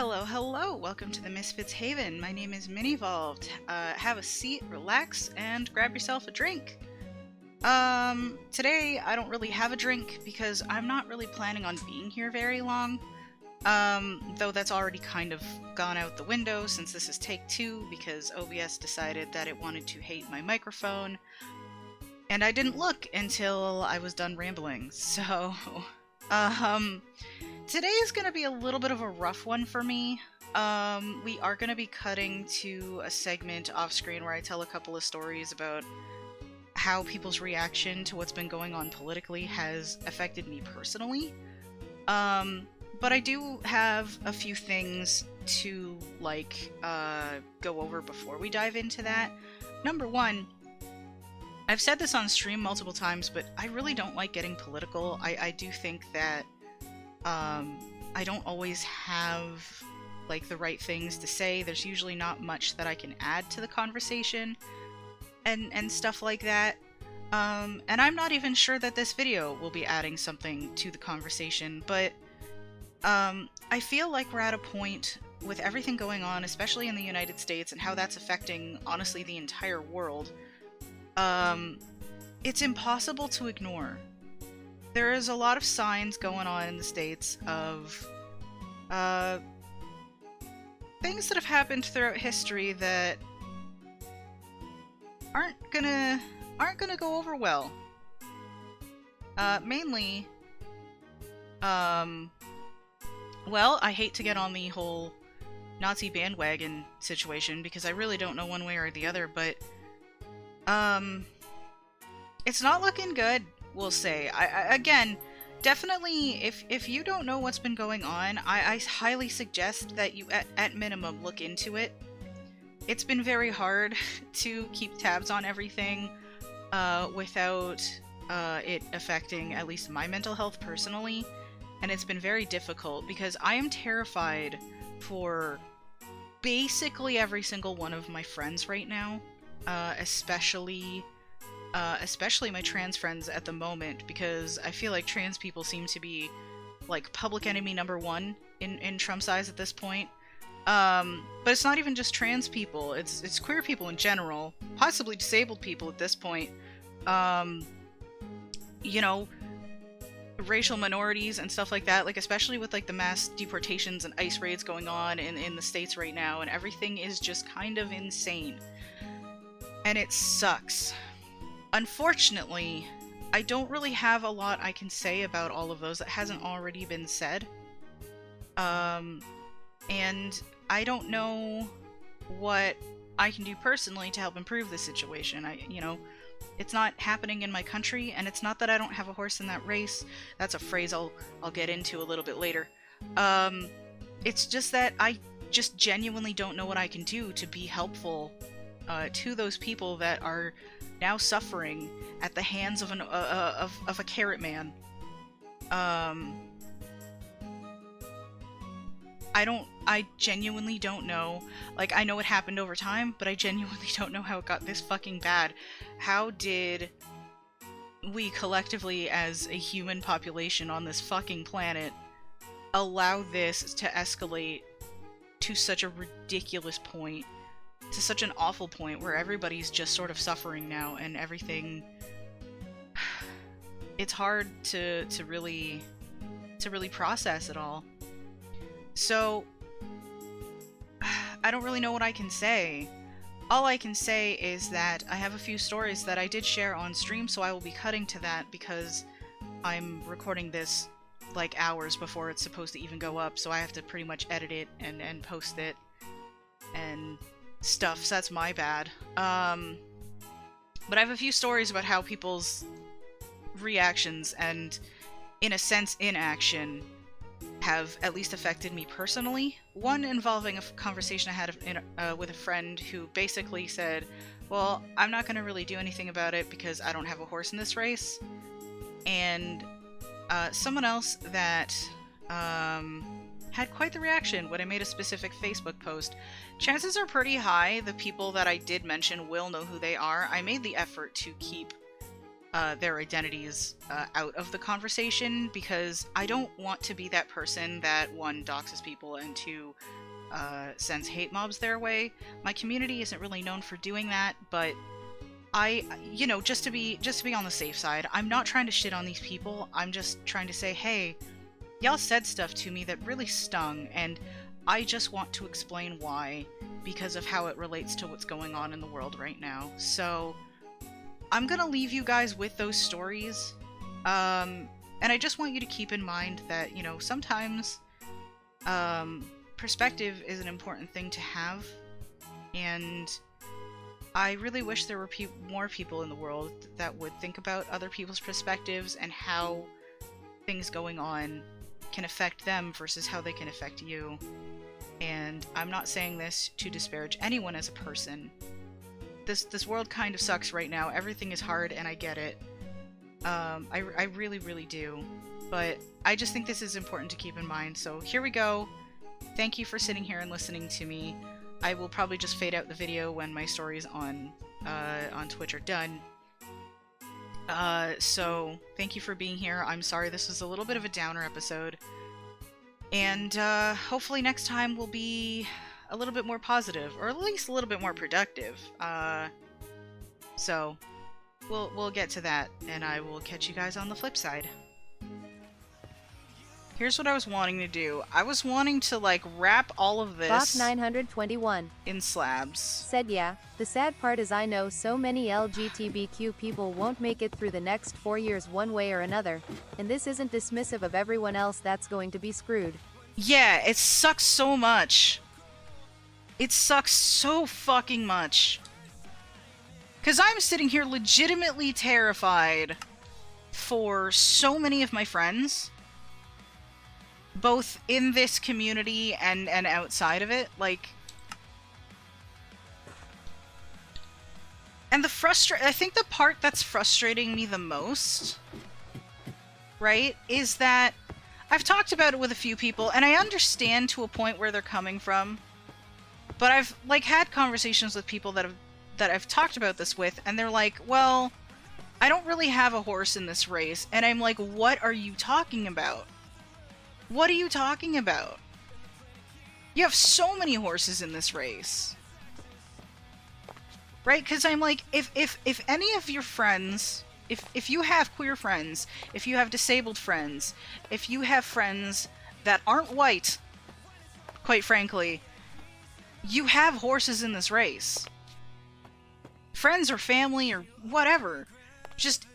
Hello, hello! Welcome to the Misfits Haven. My name is Minivolved. Have a seat, relax, and grab yourself a drink. Today I don't really have a drink because I'm not really planning on being here very long. Though that's already kind of gone out the window since this is take 2 because OBS decided that it wanted to hate my microphone. And I didn't look until I was done rambling, so... Today is going to be a little bit of a rough one for me. We are going to be cutting to a segment off screen where I tell a couple of stories about how people's reaction to what's been going on politically has affected me personally. But I do have a few things to, go over before we dive into that. Number one, I've said this on stream multiple times, but I really don't like getting political. I do think that I don't always have, the right things to say. There's usually not much that I can add to the conversation, and stuff like that. And I'm not even sure that this video will be adding something to the conversation, but, I feel like we're at a point with everything going on, especially in the United States, and how that's affecting, honestly, the entire world. It's impossible to ignore. There is a lot of signs going on in the States of, things that have happened throughout history that aren't gonna go over well. Mainly, well, I hate to get on the whole Nazi bandwagon situation, because I really don't know one way or the other, but, it's not looking good, we'll say. Again, definitely, if you don't know what's been going on, I highly suggest that you, at minimum, look into it. It's been very hard to keep tabs on everything without it affecting at least my mental health personally, and it's been very difficult because I am terrified for basically every single one of my friends right now, especially my trans friends at the moment, because I feel like trans people seem to be, public enemy number 1 in Trump's eyes at this point. But it's not even just trans people, it's queer people in general, possibly disabled people at this point, you know, racial minorities and stuff like that, especially with, the mass deportations and ICE raids going on in the States right now, and everything is just kind of insane. And it sucks. Unfortunately, I don't really have a lot I can say about all of those that hasn't already been said. And I don't know what I can do personally to help improve the situation. It's not happening in my country, and it's not that I don't have a horse in that race. That's a phrase I'll get into a little bit later. It's just that I just genuinely don't know what I can do to be helpful to those people that are now suffering at the hands of a carrot man. I genuinely don't know. I know it happened over time, but I genuinely don't know how it got this fucking bad. How did we collectively, as a human population on this fucking planet, allow this to escalate to such a ridiculous point? To such an awful point where everybody's just sort of suffering now, and everything... It's hard to really process it all. So, I don't really know what I can say. All I can say is that I have a few stories that I did share on stream, so I will be cutting to that because I'm recording this hours before it's supposed to even go up, so I have to pretty much edit it and post it and stuff, so that's my bad. But I have a few stories about how people's reactions and, in a sense, inaction have at least affected me personally. One involving a conversation I had with a friend who basically said, well, I'm not going to really do anything about it because I don't have a horse in this race. And someone else that had quite the reaction when I made a specific Facebook post. Chances are pretty high the people that I did mention will know who they are. I made the effort to keep their identities out of the conversation, because I don't want to be that person that, one, doxes people, and two, sends hate mobs their way. My community isn't really known for doing that, but you know, just to be on the safe side, I'm not trying to shit on these people. I'm just trying to say, hey, y'all said stuff to me that really stung, and I just want to explain why, because of how it relates to what's going on in the world right now. So I'm gonna leave you guys with those stories, and I just want you to keep in mind that, you know, sometimes perspective is an important thing to have, and I really wish there were more people in the world that would think about other people's perspectives and how things going on can affect them versus how they can affect you. And I'm not saying this to disparage anyone as a person. This world kind of sucks right now. Everything is hard, and I get it. I really, really do. But I just think this is important to keep in mind. So here we go. Thank you for sitting here and listening to me. I will probably just fade out the video when my stories on Twitch are done. So thank you for being here. I'm sorry this was a little bit of a downer episode. And hopefully next time will be a little bit more positive, or at least a little bit more productive. So we'll get to that, and I will catch you guys on the flip side. Here's what I was wanting to do. I was wanting to, like, wrap all of this Box 921 in slabs. Said yeah, the sad part is I know so many LGBTQ people won't make it through the next 4 years one way or another, and this isn't dismissive of everyone else that's going to be screwed. Yeah, it sucks so much. It sucks so fucking much. 'Cause I'm sitting here legitimately terrified for so many of my friends, both in this community and outside of it, like... And I think the part that's frustrating me the most, right, is that I've talked about it with a few people, and I understand to a point where they're coming from, but I've, like, had conversations with people that I've talked about this with, and they're like, well, I don't really have a horse in this race, and I'm like, what are you talking about? What are you talking about? You have so many horses in this race. Right? Because I'm like, if any of your friends, if you have queer friends, if you have disabled friends, if you have friends that aren't white, quite frankly, you have horses in this race. Friends or family or whatever. Just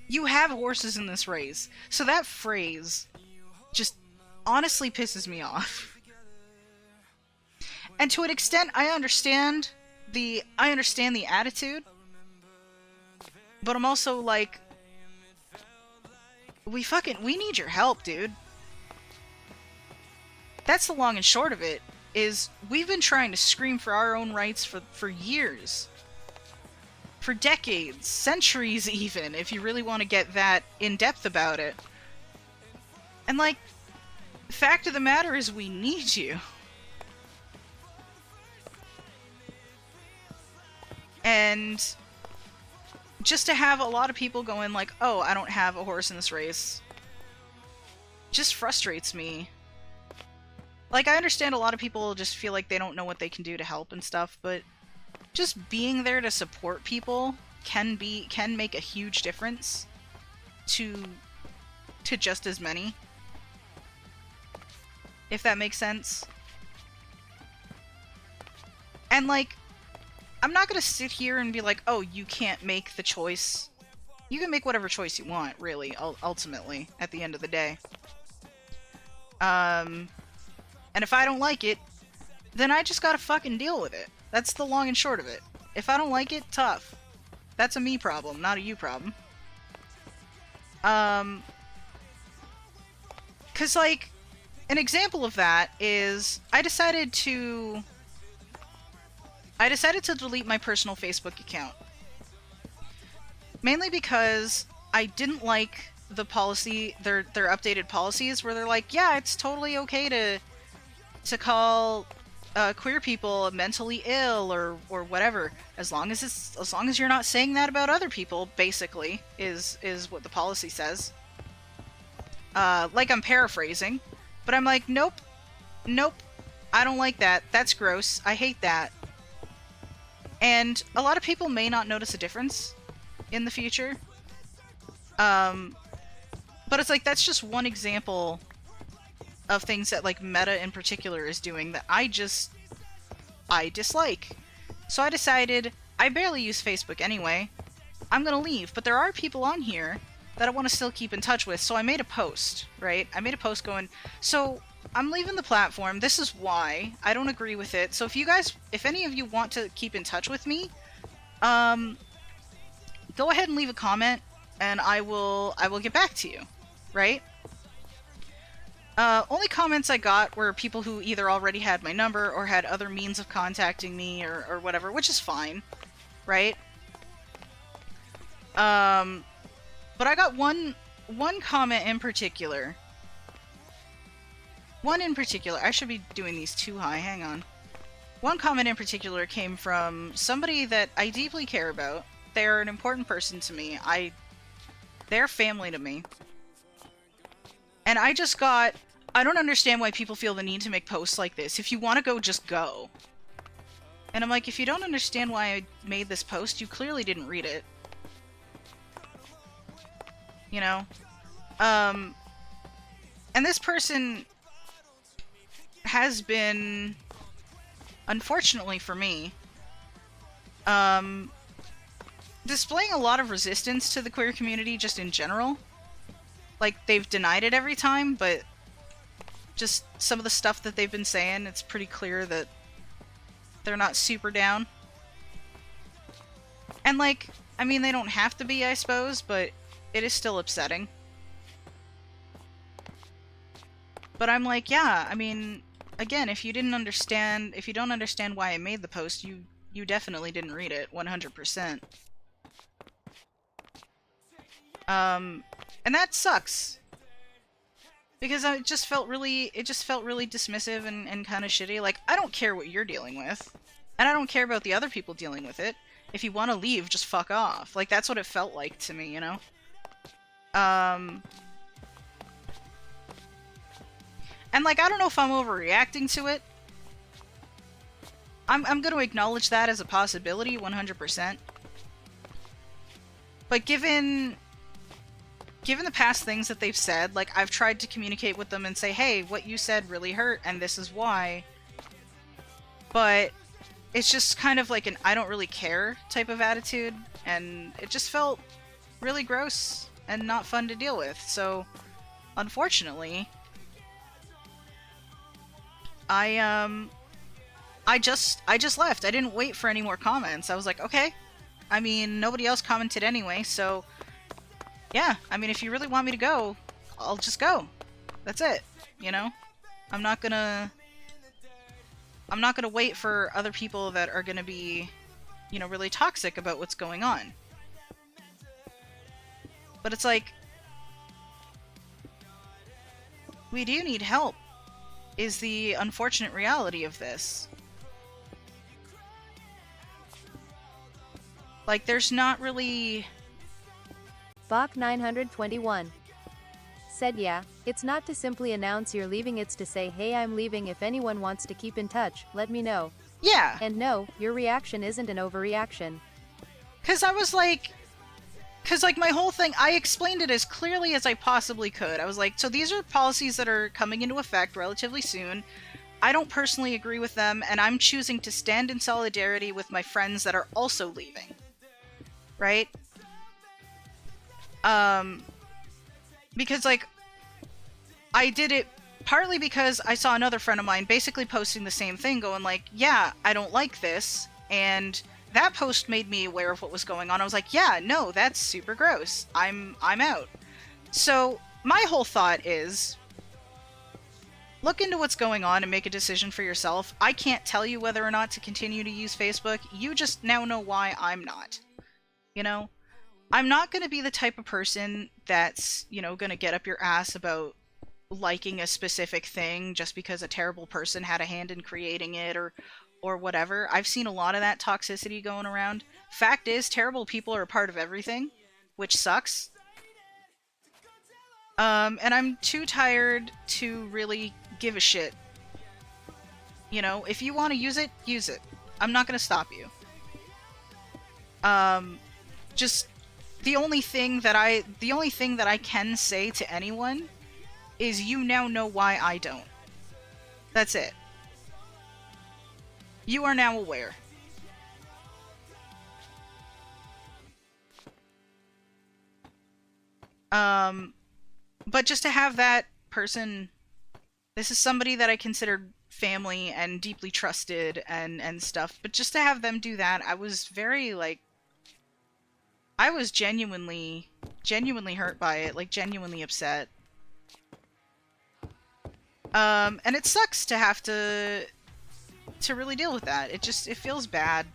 you have horses in this race. So that phrase just honestly pisses me off. And to an extent, I understand the attitude, but I'm also like, we need your help, dude. That's the long and short of it, is we've been trying to scream for our own rights for years. For decades, centuries even, if you really want to get that in-depth about it. And, like, the fact of the matter is we need you. And just to have a lot of people going like, oh, I don't have a horse in this race, just frustrates me. Like, I understand a lot of people just feel like they don't know what they can do to help and stuff, but just being there to support people can make a huge difference to just as many. If that makes sense. And, like, I'm not gonna sit here and be like, oh, you can't make the choice. You can make whatever choice you want, really, ultimately, at the end of the day. And if I don't like it, then I just gotta fucking deal with it. That's the long and short of it. If I don't like it, tough. That's a me problem, not a you problem. 'Cause, like, an example of that is I decided to delete my personal Facebook account. Mainly because I didn't like the policy, their updated policies where they're like, yeah, it's totally okay to call queer people mentally ill or whatever, as long as you're not saying that about other people, basically, is what the policy says. Like, I'm paraphrasing, but I'm like, nope, nope, I don't like that. That's gross. I hate that. And a lot of people may not notice a difference in the future. But it's like, that's just one example of things that, like, Meta in particular is doing that I dislike. So I decided, I barely use Facebook anyway, I'm gonna leave. But there are people on here that I want to still keep in touch with, so I made a post, right? I made a post going, so I'm leaving the platform, this is why, I don't agree with it, so if any of you want to keep in touch with me, go ahead and leave a comment, and I will get back to you, right? Only comments I got were people who either already had my number or had other means of contacting me or whatever, which is fine, right? But I got one comment in particular. I should be doing these too high, hang on. One comment in particular came from somebody that I deeply care about. They're an important person to me. They're family to me. And I don't understand why people feel the need to make posts like this. If you want to go, just go. And I'm like, if you don't understand why I made this post, you clearly didn't read it. You know? And this person has been, unfortunately for me, displaying a lot of resistance to the queer community just in general. Like, they've denied it every time, but just some of the stuff that they've been saying, it's pretty clear that they're not super down. And, like, I mean, they don't have to be, I suppose, but it is still upsetting. But I'm like, yeah, I mean, again, if you don't understand why I made the post, you definitely didn't read it, 100%. And that sucks. Because it just felt really dismissive and kind of shitty. Like, I don't care what you're dealing with. And I don't care about the other people dealing with it. If you want to leave, just fuck off. Like, that's what it felt like to me, you know? And, like, I don't know if I'm overreacting to it. I'm gonna acknowledge that as a possibility, 100%. But given the past things that they've said, like, I've tried to communicate with them and say, hey, what you said really hurt, and this is why. But it's just kind of like an I don't really care type of attitude, and it just felt really gross and not fun to deal with. So, unfortunately, I just left. I didn't wait for any more comments. I was like, okay. I mean, nobody else commented anyway, so yeah, I mean, if you really want me to go, I'll just go. That's it, you know? I'm not gonna wait for other people that are gonna be, you know, really toxic about what's going on. But it's like, we do need help, is the unfortunate reality of this. Like, there's not really... Bach 921 said, yeah, it's not to simply announce you're leaving, it's to say, hey, I'm leaving, if anyone wants to keep in touch, let me know. Yeah. And no, your reaction isn't an overreaction. Cause my whole thing, I explained it as clearly as I possibly could. I was like, so these are policies that are coming into effect relatively soon. I don't personally agree with them, and I'm choosing to stand in solidarity with my friends that are also leaving. Right? Because, like, I did it partly because I saw another friend of mine basically posting the same thing, going like, yeah, I don't like this, and that post made me aware of what was going on. I was like, yeah, no, that's super gross. I'm out. So, my whole thought is, look into what's going on and make a decision for yourself. I can't tell you whether or not to continue to use Facebook. You just now know why I'm not. You know? I'm not going to be the type of person that's, you know, going to get up your ass about liking a specific thing just because a terrible person had a hand in creating it or whatever. I've seen a lot of that toxicity going around. Fact is, terrible people are a part of everything, which sucks. And I'm too tired to really give a shit. You know, if you want to use it, use it. I'm not gonna stop you. Just the only thing that I can say to anyone is you now know why I don't. That's it. You are now aware. But just to have that person, this is somebody that I considered family and deeply trusted and stuff, but just to have them do that, I was very, like, I was genuinely hurt by it, like, genuinely upset. And it sucks to have to really deal with that. It feels bad.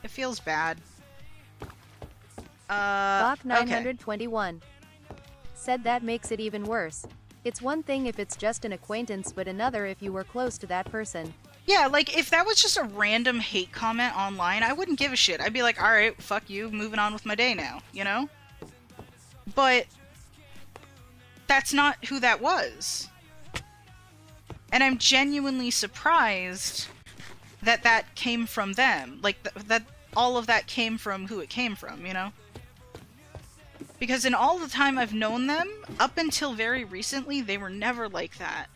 It feels bad. Bach okay. 921 said that makes it even worse. It's one thing if it's just an acquaintance, but another if you were close to that person. Yeah, like, if that was just a random hate comment online, I wouldn't give a shit. I'd be like, alright, fuck you, moving on with my day now, you know? But that's not who that was. And I'm genuinely surprised that that came from them. Like, that all of that came from who it came from, you know? Because in all the time I've known them, up until very recently, they were never like that.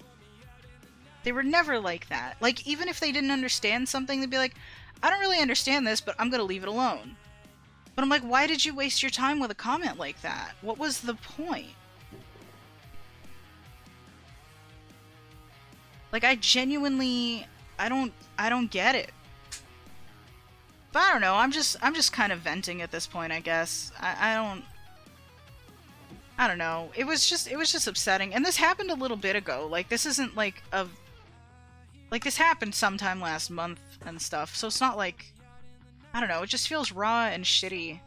They were never like that. Like, even if they didn't understand something, they'd be like, I don't really understand this, but I'm gonna leave it alone. But I'm like, why did you waste your time with a comment like that? What was the point? Like, I genuinely, I don't get it. But I don't know, I'm just kind of venting at this point, I guess. I don't know. It was just upsetting. And this happened a little bit ago. Like, this isn't like this happened sometime last month and stuff. So it's not like, I don't know, it just feels raw and shitty.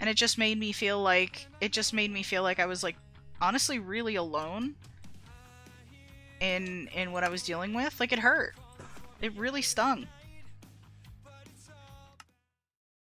And it just made me feel like I was, like, honestly really alone in what I was dealing with. Like, it hurt. It really stung.